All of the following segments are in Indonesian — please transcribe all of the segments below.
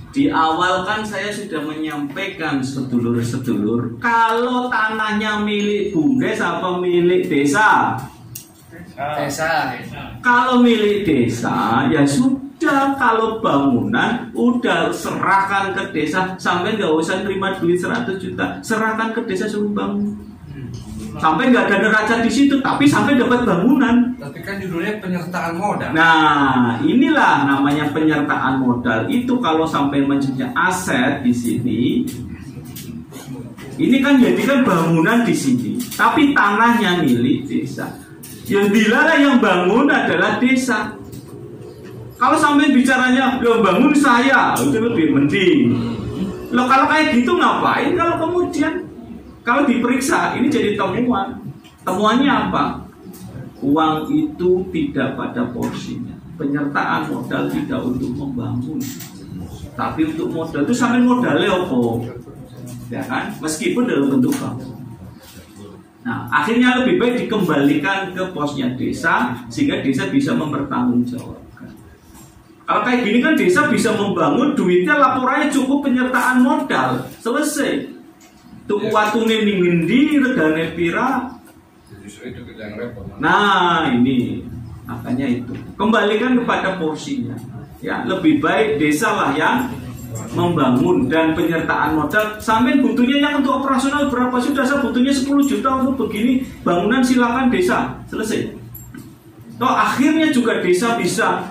Di awal kan saya sudah menyampaikan sedulur-sedulur, kalau tanahnya milik Bumdes apa milik desa? Desa. Kalau milik desa ya sudah, kalau bangunan udah serahkan ke desa, sampai nggak usah terima duit 100 juta, serahkan ke desa suruh bangun. Sampai nggak ada neraca di situ, tapi sampai dapat bangunan. Tapi kan judulnya penyertaan modal. Nah, inilah namanya penyertaan modal. Itu kalau sampai menjadi aset di sini, ini kan jadikan bangunan di sini, tapi tanahnya milik desa. Yang dilarang yang bangun adalah desa. Kalau sampai bicaranya yang bangun saya, itu lebih mending. Loh, kalau kayak gitu ngapain kalau kemudian kalau diperiksa, ini jadi temuan. Temuannya apa? Uang itu tidak pada porsinya. Penyertaan modal tidak untuk membangun, tapi untuk modal. Itu sampai modalnya apa? Ya kan? Meskipun dalam bentuk bank. Nah, akhirnya lebih baik dikembalikan ke posnya desa, sehingga desa bisa mempertanggungjawabkan. Kalau kayak gini kan desa bisa membangun, duitnya laporannya cukup penyertaan modal. Selesai. Tuku watune ning ngendi, regane pira. Nah, ini makanya itu. Kembalikan kepada porsinya. Ya, lebih baik desa lah yang membangun dan penyertaan modal. Sampai butuhnya yang untuk operasional berapa? Sudah, saya butuhnya 10 juta untuk begini. Bangunan silakan desa. Selesai. Toh akhirnya juga desa bisa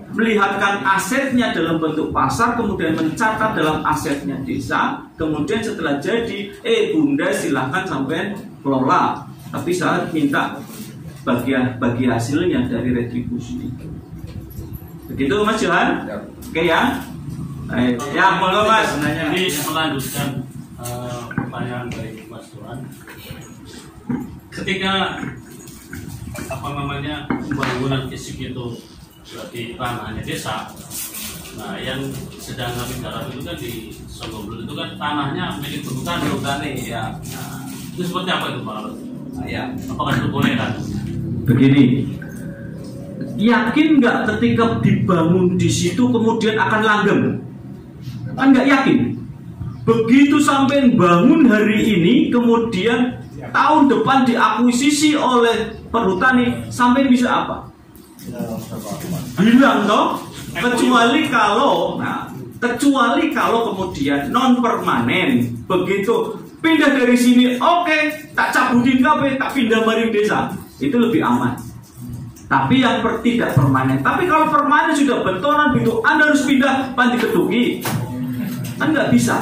melihatkan asetnya dalam bentuk pasar, kemudian mencatat dalam asetnya desa, kemudian setelah jadi, Bumdes silahkan sampai kelola, tapi saya minta bagi hasilnya dari retribusi itu. Begitu Mas Johan? Ya. Oke ya? Ya, monggo Mas. Ini melanjutkan pertanyaan dari Mas Johan. Ketika pembangunan fisik itu di tanahnya desa, nah yang sedang kami garap itu kan di Songgobel itu kan tanahnya milik Perhutani ya. Nah, itu seperti apa itu Pak? Ya, apakah itu boleh kan? Begini, yakin nggak ketika dibangun di situ kemudian akan langgeng? Kan nggak yakin. Begitu sampai bangun hari ini, kemudian tahun depan diakuisisi oleh Perhutani, sampai bisa apa? Bilang toh, kecuali kalau kemudian non permanen, begitu pindah dari sini, oke, tak cabutin kabeh, tak pindah maring desa, itu lebih aman. Tapi yang tidak permanen. Tapi kalau permanen sudah betonan gitu, Anda harus pindah panti ketuki, kan nggak bisa.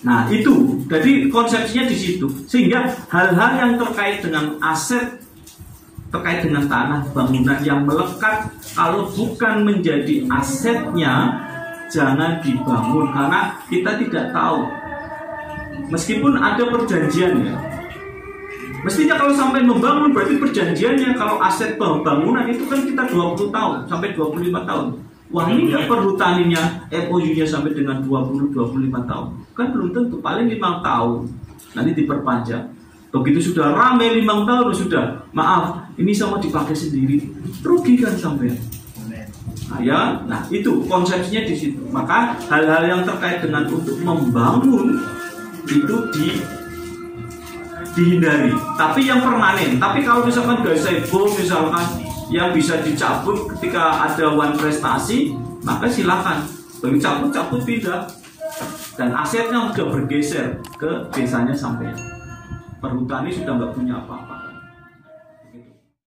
Nah itu, jadi konsepsinya di situ. Sehingga hal-hal yang terkait dengan aset, terkait dengan tanah bangunan yang melekat, kalau bukan menjadi asetnya, jangan dibangun. Karena kita tidak tahu. Meskipun ada perjanjian ya, mestinya kalau sampai membangun berarti perjanjiannya, kalau aset bangunan itu kan kita 20 tahun sampai 25 tahun. Wah, ini nggak Perhutaninya MOU-nya sampai dengan 20-25 tahun. Kan belum tentu, paling 5 tahun. Nanti diperpanjang. Begitu sudah rame 5 tahun, sudah, maaf, ini sama dipakai sendiri. Rugi kan sampai. Nah, ya, nah itu konsepsinya di situ. Maka hal-hal yang terkait dengan untuk membangun itu dihindari. Tapi yang permanen. Tapi kalau misalkan gazebo misalkan yang bisa dicabut ketika ada one prestasi, maka silakan bagi cabut pindah, dan asetnya sudah bergeser ke desanya sampai Perhutani sudah nggak punya apa-apa.